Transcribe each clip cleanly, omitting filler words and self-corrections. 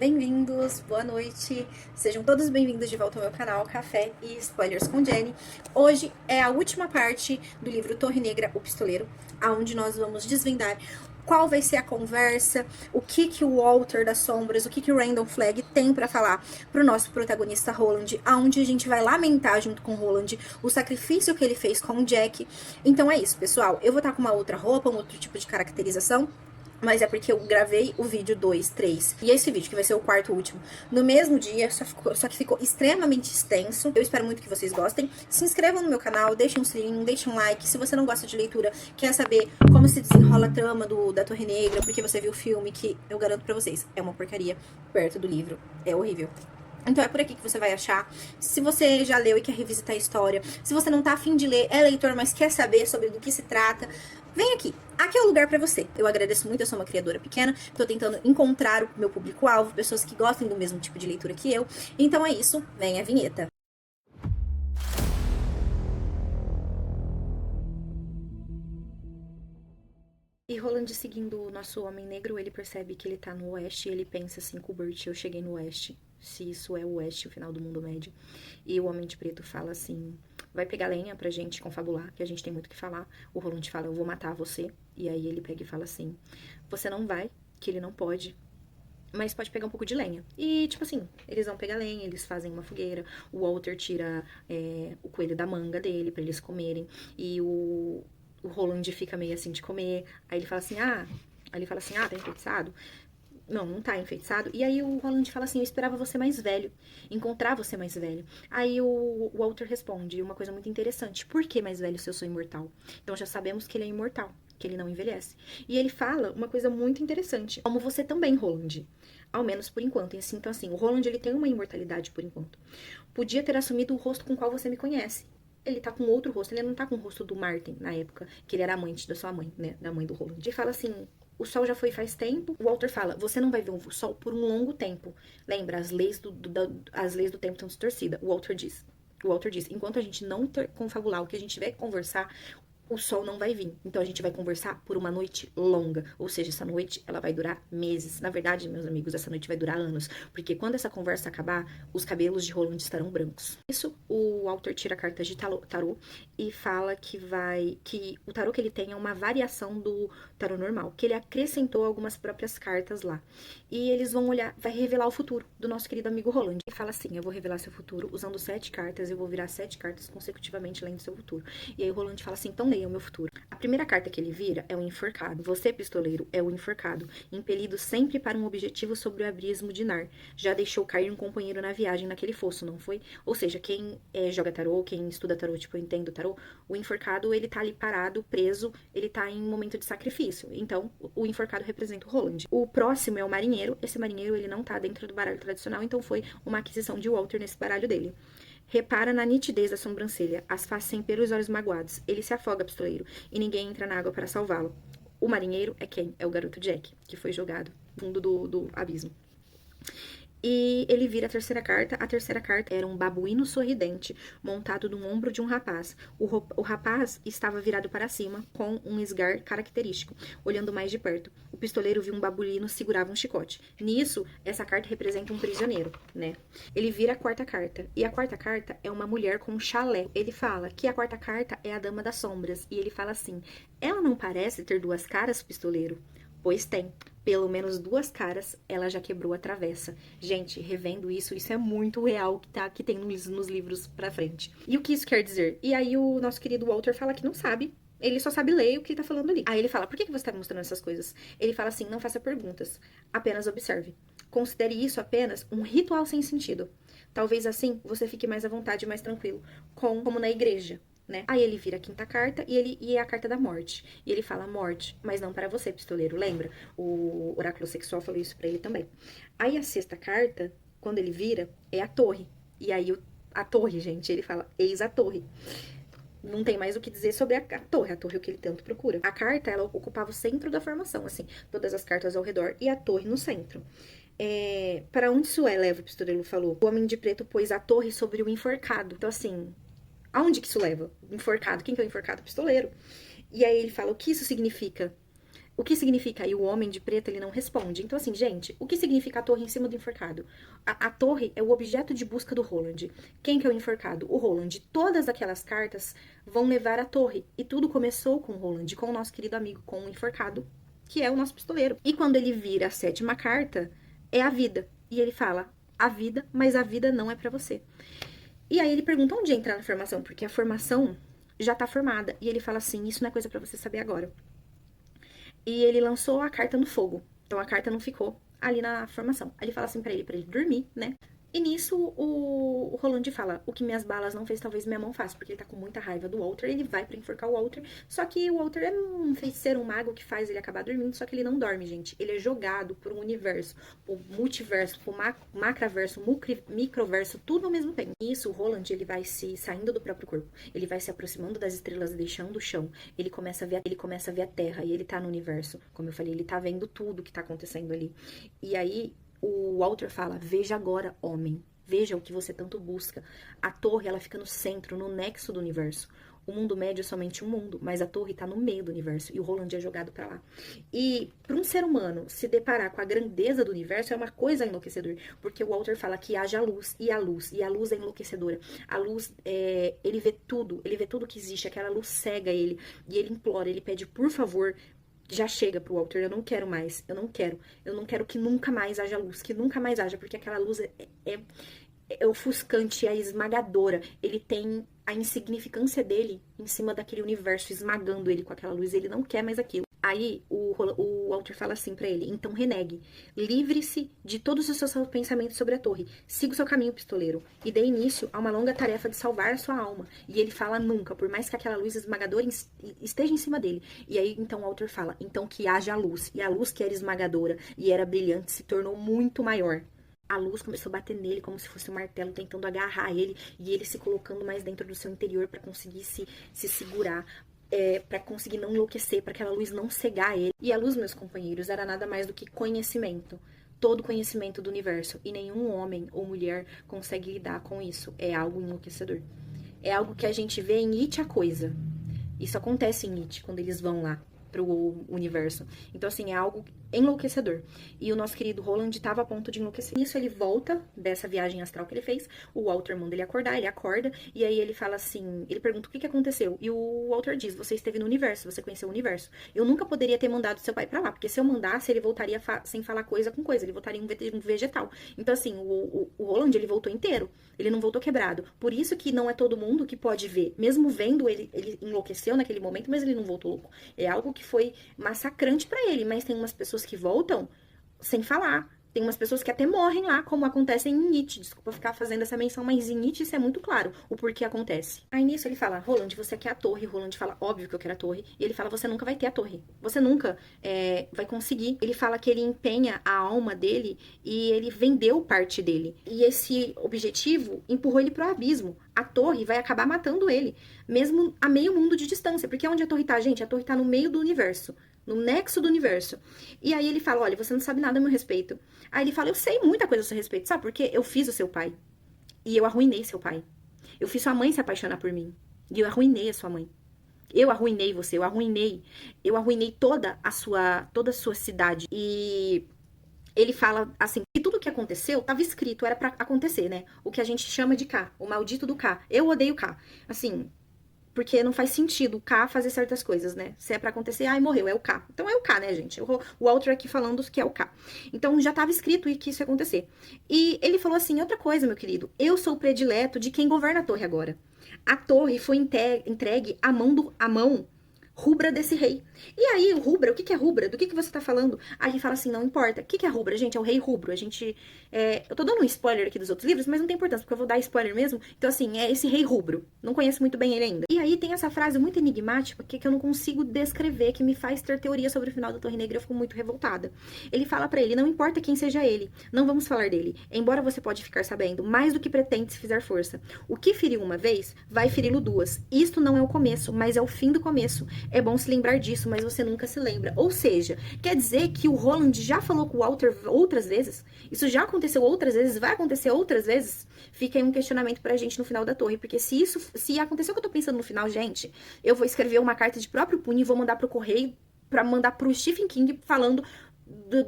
Bem-vindos, boa noite, sejam todos bem-vindos de volta ao meu canal Café e Spoilers com Jenny. Hoje é a última parte do livro Torre Negra, o Pistoleiro, aonde nós vamos desvendar qual vai ser a conversa, o que o Walter das Sombras, o que o Randall Flagg tem pra falar pro nosso protagonista Roland, aonde a gente vai lamentar junto com Roland o sacrifício que ele fez com o Jack. Então é isso, pessoal, eu vou estar com uma outra roupa, um outro tipo de caracterização, mas é porque eu gravei o vídeo 2, 3 e esse vídeo, que vai ser o quarto e último, no mesmo dia, só que ficou extremamente extenso. Eu espero muito que vocês gostem. Se inscrevam no meu canal, deixem um sininho, deixem um like. Se você não gosta de leitura, quer saber como se desenrola a trama da Torre Negra, porque você viu o filme, que eu garanto pra vocês, é uma porcaria perto do livro. É horrível. Então é por aqui que você vai achar. Se você já leu e quer revisitar a história, se você não tá afim de ler, é leitor, mas quer saber sobre do que se trata, vem aqui. Aqui é o lugar pra você. Eu agradeço muito, eu sou uma criadora pequena, tô tentando encontrar o meu público-alvo, pessoas que gostem do mesmo tipo de leitura que eu. Então é isso, vem a vinheta. E Roland, seguindo o nosso homem negro, ele percebe que ele tá no oeste e ele pensa assim: Kubert, eu cheguei no oeste. Se isso é o oeste, o final do mundo médio. E o Homem de Preto fala assim: vai pegar lenha pra gente confabular, que a gente tem muito o que falar. O Roland fala: eu vou matar você. E aí ele pega e fala assim: você não vai, que ele não pode, mas pode pegar um pouco de lenha. E, tipo assim, eles vão pegar lenha, eles fazem uma fogueira. O Walter tira o coelho da manga dele pra eles comerem. E o Roland fica meio assim de comer. Aí ele fala assim: tá enfeitiçado? Não, não tá enfeitiçado. E aí o Roland fala assim: eu esperava você mais velho, encontrar você mais velho. Aí o Walter responde uma coisa muito interessante: por que mais velho se eu sou imortal? Então já sabemos que ele é imortal, que ele não envelhece. E ele fala uma coisa muito interessante: como você também, Roland. Ao menos por enquanto. E assim, então assim, o Roland ele tem uma imortalidade por enquanto. Podia ter assumido o rosto com o qual você me conhece. Ele tá com outro rosto, ele não tá com o rosto do Martin na época, que ele era amante da sua mãe, né? Da mãe do Roland. E fala assim: o sol já foi faz tempo. O Walter fala: você não vai ver o sol por um longo tempo. Lembra, as leis do tempo estão distorcidas. O Walter diz: enquanto a gente não confabular o que a gente tiver que conversar, o sol não vai vir. Então a gente vai conversar por uma noite longa. Ou seja, essa noite ela vai durar meses. Na verdade, meus amigos, essa noite vai durar anos. Porque quando essa conversa acabar, os cabelos de Roland estarão brancos. Isso, o autor tira cartas de tarô e fala que o tarô que ele tem é uma variação do tarô normal, que ele acrescentou algumas próprias cartas lá. E eles vão olhar, vai revelar o futuro do nosso querido amigo Roland. Ele fala assim: eu vou revelar seu futuro usando 7 cartas, eu vou virar 7 cartas consecutivamente lendo seu futuro. E aí o Roland fala assim: então leia o meu futuro. A primeira carta que ele vira é o enforcado. Você, pistoleiro, é o enforcado, impelido sempre para um objetivo sobre o abismo de Nar. Já deixou cair um companheiro na viagem naquele fosso, não foi? Ou seja, quem joga tarô, quem estuda tarô, tipo, eu entendo tarô, o enforcado, ele tá ali parado, preso, ele tá em um momento de sacrifício. Então, o enforcado representa o Roland. O próximo é o marinheiro. Esse marinheiro, ele não tá dentro do baralho tradicional, então foi uma aquisição de Walter nesse baralho dele. Repara na nitidez da sobrancelha, as faces sem pelo e os olhos magoados. Ele se afoga, pistoleiro, e ninguém entra na água para salvá-lo. O marinheiro é quem? É o garoto Jack, que foi jogado no fundo do abismo. E ele vira a terceira carta. A terceira carta era um babuíno sorridente, montado no ombro de um rapaz. O rapaz estava virado para cima, com um esgar característico, olhando mais de perto. O pistoleiro viu um babuíno segurava um chicote. Nisso, essa carta representa um prisioneiro, né? Ele vira a quarta carta. E a quarta carta é uma mulher com um chalé. Ele fala que a quarta carta é a Dama das Sombras. E ele fala assim: ela não parece ter 2 caras, pistoleiro? Pois tem. Pelo menos 2 caras, ela já quebrou a travessa. Gente, revendo isso é muito real que tem nos livros pra frente. E o que isso quer dizer? E aí o nosso querido Walter fala que não sabe. Ele só sabe ler o que tá falando ali. Aí ele fala: por que você tá me mostrando essas coisas? Ele fala assim: não faça perguntas, apenas observe. Considere isso apenas um ritual sem sentido. Talvez assim você fique mais à vontade e mais tranquilo, como na igreja. Né? Aí ele vira a quinta carta e é a carta da morte. E ele fala: morte, mas não para você, pistoleiro. Lembra? O oráculo sexual falou isso pra ele também. Aí a sexta carta, quando ele vira, é a torre. E aí a torre, gente, ele fala: eis a torre. Não tem mais o que dizer sobre a torre é o que ele tanto procura. A carta, ela ocupava o centro da formação, assim, todas as cartas ao redor e a torre no centro. Para onde isso leva, o pistoleiro falou? O homem de preto pôs a torre sobre o enforcado. Então, assim, aonde que isso leva? Enforcado. Quem que é o enforcado? Pistoleiro. E aí ele fala: o que isso significa? O que significa? E o homem de preto, ele não responde. Então, assim, gente, o que significa a torre em cima do enforcado? A torre é o objeto de busca do Roland. Quem que é o enforcado? O Roland. Todas aquelas cartas vão levar à torre. E tudo começou com o Roland, com o nosso querido amigo, com o enforcado, que é o nosso pistoleiro. E quando ele vira a 7ª carta, é a vida. E ele fala, a vida, mas a vida não é pra você. E aí ele pergunta onde entra na formação, porque a formação já tá formada. E ele fala assim, isso não é coisa pra você saber agora. E ele lançou a carta no fogo. Então a carta não ficou ali na formação. Aí ele fala assim pra ele dormir, né? E nisso o Roland fala, o que minhas balas não fez, talvez minha mão faça, porque ele tá com muita raiva do Walter, ele vai pra enforcar o Walter, só que o Walter é um feiticeiro, um mago que faz ele acabar dormindo, só que ele não dorme, gente. Ele é jogado por um universo, o multiverso, o macraverso, microverso, tudo ao mesmo tempo. Nisso o Roland, ele vai se saindo do próprio corpo, ele vai se aproximando das estrelas, deixando o chão, ele começa a ver a Terra, e ele tá no universo, como eu falei, ele tá vendo tudo que tá acontecendo ali. E aí o Walter fala, veja agora, homem. Veja o que você tanto busca. A torre, ela fica no centro, no nexo do universo. O mundo médio é somente um mundo, mas a torre tá no meio do universo. E o Roland é jogado pra lá. E para um ser humano se deparar com a grandeza do universo é uma coisa enlouquecedora. Porque o Walter fala que haja luz, e a luz é enlouquecedora. A luz, ele vê tudo que existe. Aquela luz cega ele. E ele implora, ele pede, por favor, já chega pro Walter, eu não quero mais, eu não quero que nunca mais haja luz, que nunca mais haja, porque aquela luz é ofuscante, é esmagadora, ele tem a insignificância dele em cima daquele universo, esmagando ele com aquela luz, ele não quer mais aquilo. Aí o Walter fala assim pra ele, então renegue, livre-se de todos os seus pensamentos sobre a torre, siga o seu caminho, pistoleiro, e dê início a uma longa tarefa de salvar a sua alma. E ele fala nunca, por mais que aquela luz esmagadora esteja em cima dele. E aí então o Walter fala, então que haja luz, e a luz que era esmagadora e era brilhante se tornou muito maior. A luz começou a bater nele como se fosse um martelo, tentando agarrar ele, e ele se colocando mais dentro do seu interior para conseguir se segurar, para conseguir não enlouquecer, para aquela luz não cegar ele. E a luz, meus companheiros, era nada mais do que conhecimento. Todo conhecimento do universo. E nenhum homem ou mulher consegue lidar com isso. É algo enlouquecedor. É algo que a gente vê em It a Coisa. Isso acontece em It, quando eles vão lá pro universo. Então, assim, é algo enlouquecedor. E o nosso querido Roland estava a ponto de enlouquecer. Nisso ele volta dessa viagem astral que ele fez. O Walter manda ele acordar, ele acorda. E aí ele fala assim, ele pergunta o que aconteceu. E o Walter diz, você esteve no universo, você conheceu o universo. Eu nunca poderia ter mandado seu pai pra lá, porque se eu mandasse, ele voltaria sem falar coisa com coisa. Ele voltaria um vegetal. Então, assim, o Roland, ele voltou inteiro. Ele não voltou quebrado. Por isso que não é todo mundo que pode ver. Mesmo vendo, ele enlouqueceu naquele momento, mas ele não voltou louco. É algo que foi massacrante pra ele. Mas tem umas pessoas que voltam sem falar. Tem umas pessoas que até morrem lá, como acontece em It. Desculpa ficar fazendo essa menção, mas em It isso é muito claro, o porquê acontece. Aí nisso ele fala, Roland, você quer a torre? Roland fala, óbvio que eu quero a torre. E ele fala, você nunca vai ter a torre. Você nunca vai conseguir. Ele fala que ele empenha a alma dele e ele vendeu parte dele. E esse objetivo empurrou ele pro abismo. A torre vai acabar matando ele, mesmo a meio mundo de distância. Porque onde a torre tá, gente? A torre tá no meio do universo. No nexo do universo. E aí ele fala, olha, você não sabe nada a meu respeito. Aí ele fala, eu sei muita coisa a seu respeito. Sabe por quê? Eu fiz o seu pai. E eu arruinei seu pai. Eu fiz sua mãe se apaixonar por mim. E eu arruinei a sua mãe. Eu arruinei você, eu arruinei toda a sua cidade. E ele fala assim, que tudo que aconteceu estava escrito, era pra acontecer, né? O que a gente chama de K, o maldito do K. Eu odeio K. Assim, porque não faz sentido o K fazer certas coisas, né? Se é pra acontecer, ai, morreu, é o K. Então é o K, né, gente? O Walter aqui falando que é o K. Então já tava escrito e que isso ia acontecer. E ele falou assim, outra coisa, meu querido. Eu sou o predileto de quem governa a torre agora. A torre foi entregue à mão rubra desse rei. E aí, o rubra, o que é rubra? Do que você tá falando? Aí ele fala assim, não importa. O que é rubra? Gente, é o rei rubro. A gente... eu tô dando um spoiler aqui dos outros livros, mas não tem importância, porque eu vou dar spoiler mesmo. Então, assim, é esse rei rubro. Não conheço muito bem ele ainda. E aí tem essa frase muito enigmática, que eu não consigo descrever, que me faz ter teoria sobre o final da Torre Negra. Eu fico muito revoltada. Ele fala pra ele, não importa quem seja ele, não vamos falar dele. Embora você pode ficar sabendo, mais do que pretende se fizer força. O que feriu uma vez, vai feri-lo duas. Isto não é o começo, mas é o fim do começo. É bom se lembrar disso, mas você nunca se lembra. Ou seja, quer dizer que o Roland já falou com o Walter outras vezes? Isso já aconteceu outras vezes? Vai acontecer outras vezes? Fica aí um questionamento pra gente no final da torre. Porque se acontecer o que eu tô pensando no final, gente, eu vou escrever uma carta de próprio punho e vou mandar pro correio pra mandar pro Stephen King falando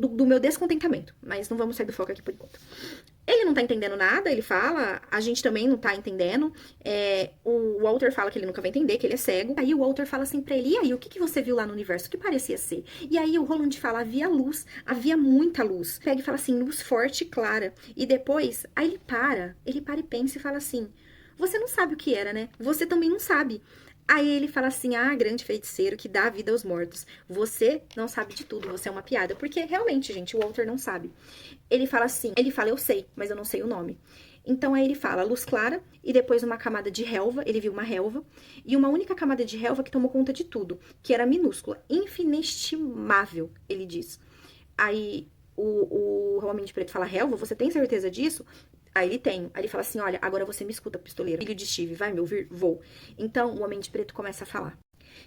do meu descontentamento. Mas não vamos sair do foco aqui por enquanto. Ele não tá entendendo nada, ele fala, a gente também não tá entendendo. O Walter fala que ele nunca vai entender, que ele é cego. Aí o Walter fala assim pra ele, e aí, o que você viu lá no universo? O que parecia ser? E aí o Roland fala, havia luz, havia muita luz. Pega e fala assim, luz forte e clara. E depois, aí ele para e pensa e fala assim, você não sabe o que era, né? Você também não sabe. Aí ele fala assim, grande feiticeiro que dá vida aos mortos. Você não sabe de tudo, você é uma piada. Porque realmente, gente, o Walter não sabe. Ele fala assim, eu sei, mas eu não sei o nome. Então aí ele fala luz clara e depois uma camada de relva, ele viu uma relva, e uma única camada de relva que tomou conta de tudo, que era minúscula, infinestimável, ele diz. Aí o Homem de Preto fala, relva, você tem certeza disso? Aí ele tem. Aí ele fala assim, olha, agora você me escuta, pistoleiro. Filho de Steve, vai me ouvir? Vou. Então o Homem de Preto começa a falar.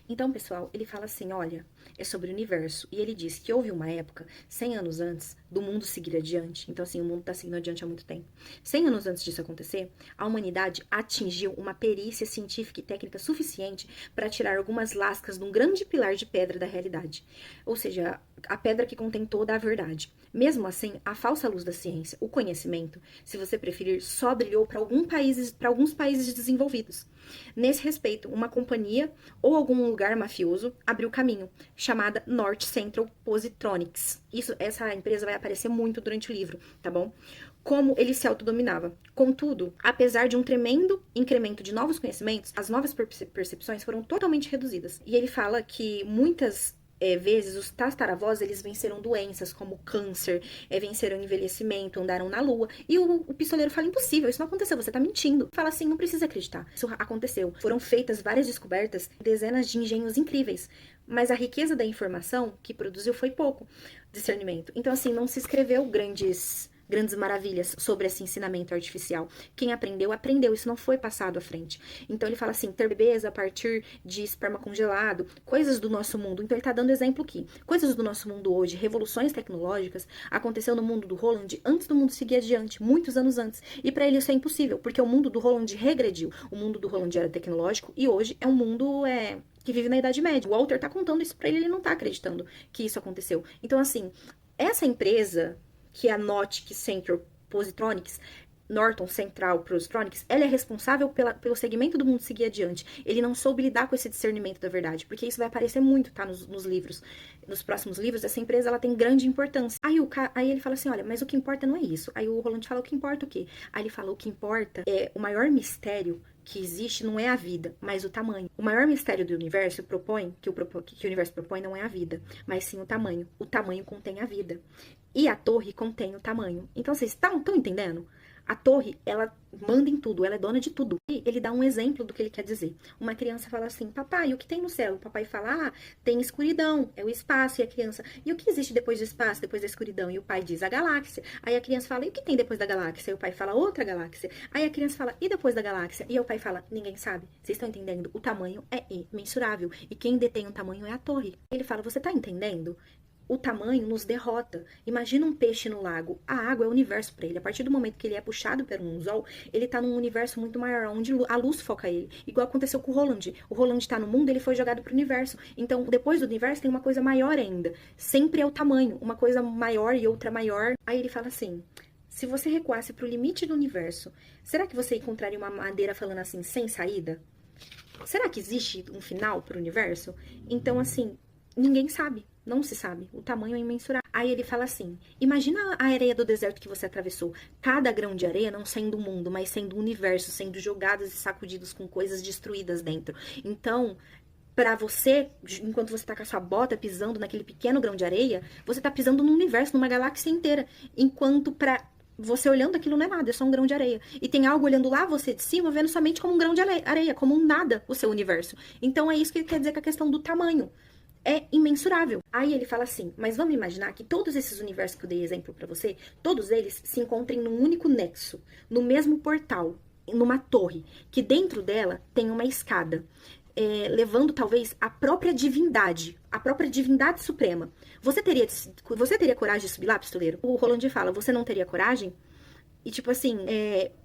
Então, pessoal, ele fala assim, olha, é sobre o universo. E ele diz que houve uma época, 100 anos antes, do mundo seguir adiante. Então, assim, o mundo está seguindo adiante há muito tempo. 100 anos antes disso acontecer, a humanidade atingiu uma perícia científica e técnica suficiente para tirar algumas lascas de um grande pilar de pedra da realidade. Ou seja, a pedra que contém toda a verdade. Mesmo assim, a falsa luz da ciência, o conhecimento, se você preferir, só brilhou para alguns países desenvolvidos. Nesse respeito, uma companhia ou algum lugar mafioso abriu caminho, chamada North Central Positronics. Essa empresa vai aparecer muito durante o livro, tá bom? Como ele se autodominava. Contudo, apesar de um tremendo incremento de novos conhecimentos, as novas percepções foram totalmente reduzidas. E ele fala que muitas vezes os tastaravós, eles venceram doenças como câncer, venceram envelhecimento, andaram na lua, e o pistoleiro fala, impossível, isso não aconteceu, você tá mentindo. Fala assim, não precisa acreditar, isso aconteceu. Foram feitas várias descobertas, dezenas de engenhos incríveis, mas a riqueza da informação que produziu foi pouco discernimento. Então, assim, não se escreveu grandes maravilhas sobre esse ensinamento artificial. Quem aprendeu, aprendeu. Isso não foi passado à frente. Então, ele fala assim, ter bebês a partir de esperma congelado, coisas do nosso mundo. Então, ele tá dando exemplo aqui. Coisas do nosso mundo hoje, revoluções tecnológicas, aconteceu no mundo do Roland antes do mundo seguir adiante, muitos anos antes. E para ele isso é impossível, porque o mundo do Roland regrediu. O mundo do Roland era tecnológico e hoje é um mundo que vive na Idade Média. O Walter tá contando isso pra ele não tá acreditando que isso aconteceu. Então, assim, essa empresa, que é a North Central Positronics, Norton Central Positronics, ela é responsável pelo segmento do mundo seguir adiante. Ele não soube lidar com esse discernimento da verdade, porque isso vai aparecer muito, tá, nos livros. Nos próximos livros, essa empresa, ela tem grande importância. Aí ele fala assim, olha, mas o que importa não é isso. Aí o Roland fala, o que importa o quê? Aí ele fala, o que importa é o maior mistério que existe não é a vida, mas o tamanho. O maior mistério do universo que o universo propõe não é a vida, mas sim o tamanho. O tamanho contém a vida. E a torre contém o tamanho. Então, vocês estão entendendo? A torre, ela manda em tudo, ela é dona de tudo. E ele dá um exemplo do que ele quer dizer. Uma criança fala assim, papai, o que tem no céu? O papai fala, tem escuridão, é o espaço. E a criança, e o que existe depois do espaço, depois da escuridão? E o pai diz, a galáxia. Aí a criança fala, e o que tem depois da galáxia? E o pai fala, outra galáxia. Aí a criança fala, e depois da galáxia? E o pai fala, ninguém sabe. Vocês estão entendendo? O tamanho é imensurável. E quem detém o tamanho é a torre. Ele fala, você tá entendendo? O tamanho nos derrota. Imagina um peixe no lago. A água é o universo para ele. A partir do momento que ele é puxado por um anzol, ele tá num universo muito maior, onde a luz foca ele. Igual aconteceu com o Roland. O Roland tá no mundo, ele foi jogado pro universo. Então, depois do universo, tem uma coisa maior ainda. Sempre é o tamanho. Uma coisa maior e outra maior. Aí ele fala assim, se você recuasse pro limite do universo, será que você encontraria uma madeira falando assim, sem saída? Será que existe um final pro universo? Então, assim, ninguém sabe. Não se sabe. O tamanho é imensurável. Aí ele fala assim, imagina a areia do deserto que você atravessou. Cada grão de areia não sendo o mundo, mas sendo o universo, sendo jogados e sacudidos com coisas destruídas dentro. Então, pra você, enquanto você tá com a sua bota pisando naquele pequeno grão de areia, você tá pisando no universo, numa galáxia inteira. Enquanto pra você olhando aquilo não é nada, é só um grão de areia. E tem algo olhando lá você de cima, vendo somente como um grão de areia, como um nada, o seu universo. Então é isso que ele quer dizer com a questão do tamanho. É imensurável. Aí ele fala assim, mas vamos imaginar que todos esses universos que eu dei exemplo pra você, todos eles se encontrem num único nexo, no mesmo portal, numa torre, que dentro dela tem uma escada, levando talvez a própria divindade suprema. Você teria coragem de subir lá, pistoleiro? O Roland fala, você não teria coragem? E, tipo assim,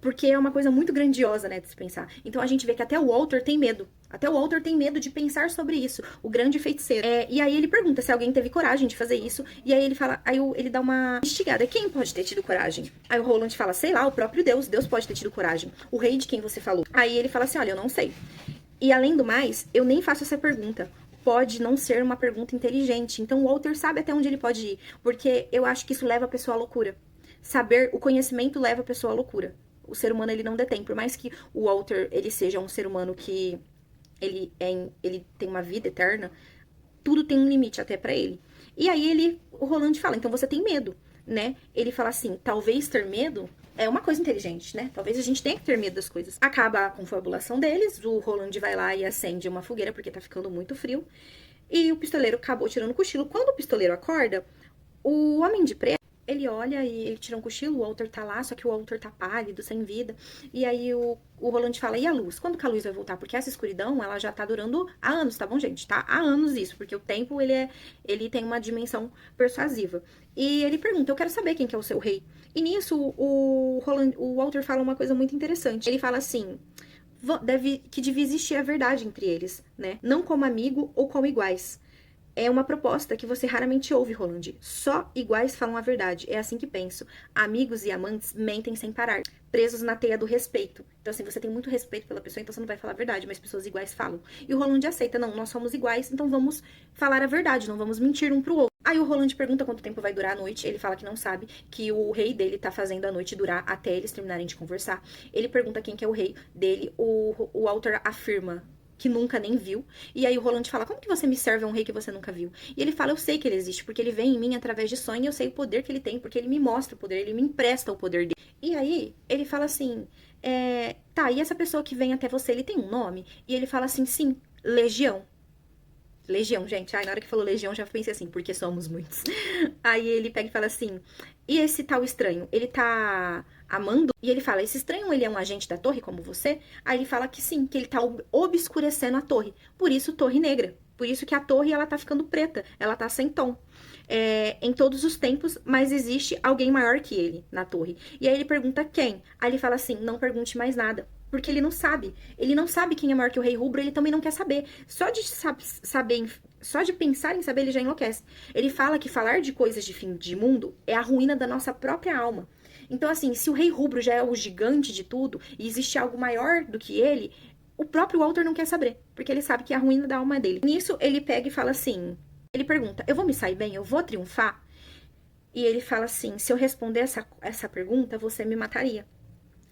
porque é uma coisa muito grandiosa, né, de se pensar. Então a gente vê que até o Walter tem medo. Até o Walter tem medo de pensar sobre isso, o grande feiticeiro. E aí ele pergunta se alguém teve coragem de fazer isso. E aí ele fala, ele dá uma instigada. Quem pode ter tido coragem? Aí o Roland fala, sei lá, o próprio Deus. Deus pode ter tido coragem. O rei de quem você falou. Aí ele fala assim, olha, eu não sei. E além do mais, eu nem faço essa pergunta. Pode não ser uma pergunta inteligente. Então o Walter sabe até onde ele pode ir. Porque eu acho que isso leva a pessoa à loucura. Saber, o conhecimento leva a pessoa à loucura. O ser humano, ele não detém. Por mais que o Walter, ele seja um ser humano que ele tem uma vida eterna, tudo tem um limite até pra ele. E aí o Roland fala, então você tem medo, né? Ele fala assim, talvez ter medo é uma coisa inteligente, né? Talvez a gente tenha que ter medo das coisas. Acaba a confabulação deles, o Roland vai lá e acende uma fogueira porque tá ficando muito frio. E o pistoleiro acabou tirando o cochilo. Quando o pistoleiro acorda, o Homem de Preto, ele olha e ele tira um cochilo, o Walter tá lá, só que o Walter tá pálido, sem vida. E aí o Roland fala, e a luz? Quando que a luz vai voltar? Porque essa escuridão, ela já tá durando há anos, tá bom, gente? Tá há anos isso, porque o tempo, ele tem uma dimensão persuasiva. E ele pergunta, eu quero saber quem que é o seu rei. E nisso, o Walter fala uma coisa muito interessante. Ele fala assim, que devia existir a verdade entre eles, né? Não como amigo ou como iguais. É uma proposta que você raramente ouve, Roland. Só iguais falam a verdade. É assim que penso. Amigos e amantes mentem sem parar, presos na teia do respeito. Então, assim, você tem muito respeito pela pessoa, então você não vai falar a verdade, mas pessoas iguais falam. E o Roland aceita, não, nós somos iguais, então vamos falar a verdade, não vamos mentir um pro outro. Aí o Roland pergunta quanto tempo vai durar a noite, ele fala que não sabe, que o rei dele tá fazendo a noite durar até eles terminarem de conversar. Ele pergunta quem que é o rei dele, o Walter afirma que nunca nem viu. E aí o Roland fala, como que você me serve a um rei que você nunca viu? E ele fala, eu sei que ele existe, porque ele vem em mim através de sonho, e eu sei o poder que ele tem, porque ele me mostra o poder, ele me empresta o poder dele. E aí ele fala assim, tá, e essa pessoa que vem até você, ele tem um nome? E ele fala assim, sim, Legião. Legião, gente. Ai, na hora que falou Legião, já pensei assim, porque somos muitos. Aí ele pega e fala assim, e esse tal estranho, ele tá amando? E ele fala, esse estranho, ele é um agente da torre, como você? Aí ele fala que sim, que ele tá obscurecendo a torre. Por isso, torre negra. Por isso que a torre, ela tá ficando preta. Ela tá sem tom. Em todos os tempos, mas existe alguém maior que ele na torre. E aí ele pergunta quem? Aí ele fala assim, não pergunte mais nada. Porque ele não sabe. Ele não sabe quem é maior que o Rei Rubro, ele também não quer saber. Só de saber, só de pensar em saber, ele já enlouquece. Ele fala que falar de coisas de fim de mundo é a ruína da nossa própria alma. Então, assim, se o Rei Rubro já é o gigante de tudo e existe algo maior do que ele, o próprio Walter não quer saber, porque ele sabe que é a ruína da alma dele. Nisso, ele pega e fala assim, ele pergunta, eu vou me sair bem? Eu vou triunfar? E ele fala assim, se eu responder essa pergunta, você me mataria.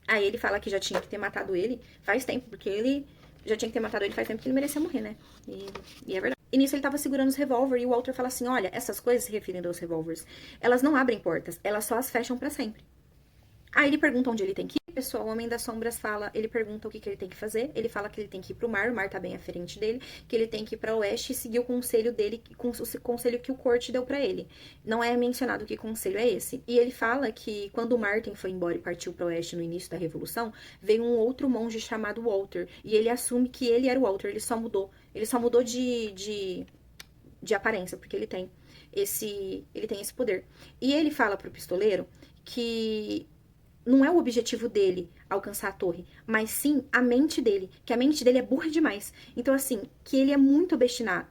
Aí ele fala que já tinha que ter matado ele faz tempo, porque ele já tinha que ter matado ele faz tempo que ele merecia morrer, né? E é verdade. E nisso ele tava segurando os revólver e o Walter fala assim, olha, essas coisas, se referindo aos revólveres, elas não abrem portas, elas só as fecham pra sempre. Aí ele pergunta onde ele tem que ir. Pessoal, o Homem das Sombras fala, ele pergunta o que ele tem que fazer. Ele fala que ele tem que ir pro mar, o mar tá bem à frente dele, que ele tem que ir pra oeste e seguir o conselho dele, o conselho que o Corte deu pra ele. Não é mencionado que conselho é esse. E ele fala que quando o Martin foi embora e partiu pro oeste no início da Revolução, veio um outro monge chamado Walter. E ele assume que ele era o Walter, ele só mudou. Ele só mudou de aparência, porque ele tem esse poder. E ele fala pro pistoleiro que não é o objetivo dele alcançar a torre, mas sim a mente dele, que a mente dele é burra demais. Então, assim, que ele é muito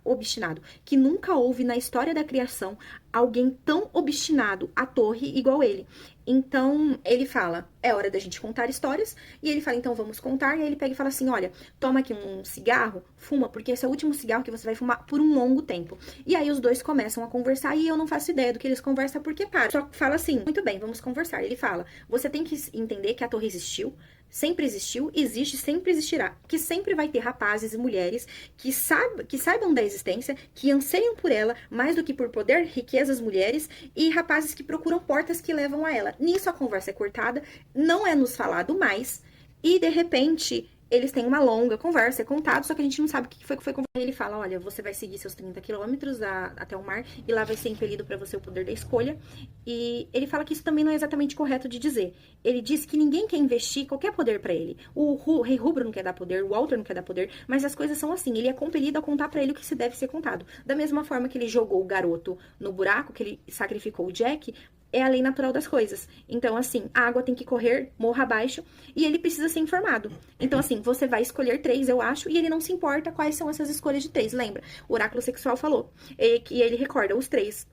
obstinado, que nunca houve na história da criação alguém tão obstinado à torre igual ele. Então, ele fala, é hora da gente contar histórias, e ele fala, então vamos contar, e aí ele pega e fala assim, olha, toma aqui um cigarro, fuma, porque esse é o último cigarro que você vai fumar por um longo tempo. E aí os dois começam a conversar, e eu não faço ideia do que eles conversam, porque para. Só fala assim, muito bem, vamos conversar. Ele fala, você tem que entender que a torre existiu, sempre existiu, existe, sempre existirá. Que sempre vai ter rapazes e mulheres que saibam da existência, que anseiam por ela, mais do que por poder, riquezas, mulheres, e rapazes que procuram portas que levam a ela. Nisso a conversa é cortada, não é nos falado mais, e de repente eles têm uma longa conversa, é contado, só que a gente não sabe o que foi conversado. Ele fala, olha, você vai seguir seus 30 quilômetros até o mar, e lá vai ser impelido para você o poder da escolha. E ele fala que isso também não é exatamente correto de dizer. Ele diz que ninguém quer investir qualquer poder para ele. O Rei Rubro não quer dar poder, o Walter não quer dar poder, mas as coisas são assim, ele é compelido a contar para ele o que se deve ser contado. Da mesma forma que ele jogou o garoto no buraco, que ele sacrificou o Jack, é a lei natural das coisas. Então, assim, a água tem que correr morro abaixo e ele precisa ser informado. Então, assim, você vai escolher 3, eu acho, e ele não se importa quais são essas escolhas de 3. Lembra? O oráculo sexual falou. E ele recorda os 3.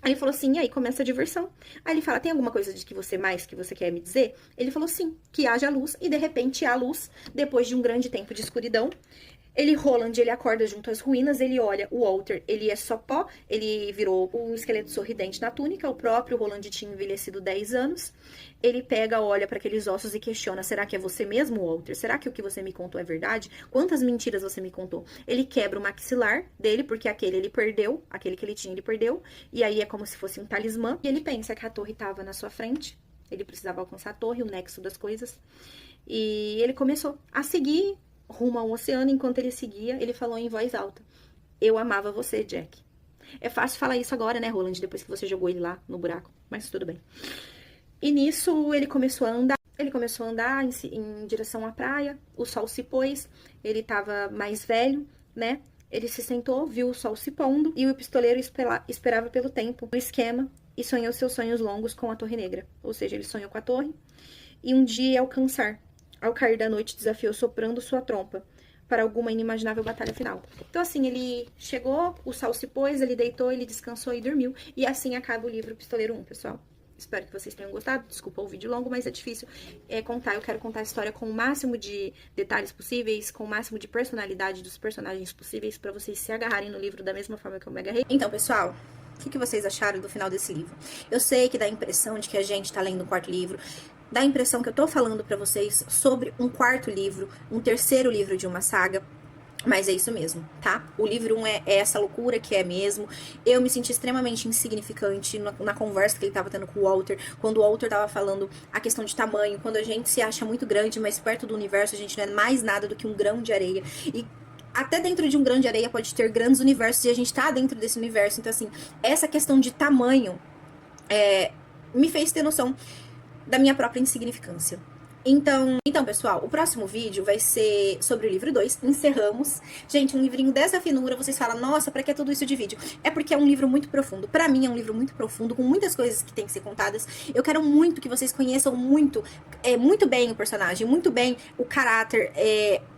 Aí ele falou assim, e aí começa a diversão. Aí ele fala, tem alguma coisa de que você quer me dizer? Ele falou sim, que haja luz, e de repente há luz, depois de um grande tempo de escuridão. Roland, ele acorda junto às ruínas, ele olha o Walter, ele é só pó, ele virou o esqueleto sorridente na túnica, o próprio Roland tinha envelhecido 10 anos. Ele pega, olha para aqueles ossos e questiona, será que é você mesmo, Walter? Será que o que você me contou é verdade? Quantas mentiras você me contou? Ele quebra o maxilar dele, porque aquele ele perdeu, aquele que ele tinha ele perdeu, e aí é como se fosse um talismã, e ele pensa que a torre estava na sua frente, ele precisava alcançar a torre, o nexo das coisas, e ele começou a seguir rumo ao oceano. Enquanto ele seguia, ele falou em voz alta, eu amava você, Jack. É fácil falar isso agora, né, Roland, depois que você jogou ele lá no buraco, mas tudo bem. E nisso, ele começou a andar em direção à praia, o sol se pôs, ele tava mais velho, né, ele se sentou, viu o sol se pondo, e o pistoleiro esperava pelo tempo, o esquema, e sonhou seus sonhos longos com a Torre Negra. Ou seja, ele sonhou com a torre, e um dia ia alcançar. Ao cair da noite, desafiou soprando sua trompa para alguma inimaginável batalha final. Então, assim, ele chegou, o sol se pôs, ele deitou, ele descansou e dormiu. E assim acaba o livro Pistoleiro 1, pessoal. Espero que vocês tenham gostado. Desculpa o vídeo longo, mas é difícil contar. Eu quero contar a história com o máximo de detalhes possíveis, com o máximo de personalidade dos personagens possíveis, para vocês se agarrarem no livro da mesma forma que eu me agarrei. Então, pessoal, o que vocês acharam do final desse livro? Eu sei que dá a impressão de que a gente tá lendo o quarto livro, dá a impressão que eu tô falando pra vocês sobre um quarto livro, um terceiro livro de uma saga, mas é isso mesmo, tá? O livro 1 é essa loucura que é mesmo. Eu me senti extremamente insignificante na conversa que ele tava tendo com o Walter, quando o Walter tava falando a questão de tamanho, quando a gente se acha muito grande, mas perto do universo a gente não é mais nada do que um grão de areia. E até dentro de um grão de areia pode ter grandes universos e a gente tá dentro desse universo. Então, assim, essa questão de tamanho me fez ter noção da minha própria insignificância. Então, pessoal, o próximo vídeo vai ser sobre o livro 2, encerramos. Gente, um livrinho dessa finura, vocês falam, nossa, pra que tudo isso de vídeo? É porque é um livro muito profundo. Pra mim é um livro muito profundo, com muitas coisas que tem que ser contadas. Eu quero muito que vocês conheçam muito bem o personagem, muito bem o caráter,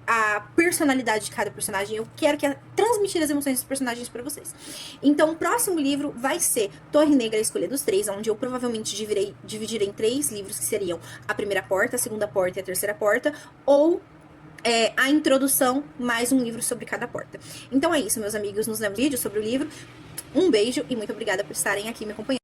a personalidade de cada personagem. Eu quero transmitir as emoções dos personagens pra vocês. Então, o próximo livro vai ser Torre Negra, a Escolha dos Três, onde eu provavelmente dividirei em 3 livros, que seriam a primeira porta, a segunda porta e a terceira porta, ou a introdução, mais um livro sobre cada porta. Então é isso, meus amigos, nos vemos no vídeo sobre o livro. Um beijo e muito obrigada por estarem aqui me acompanhando.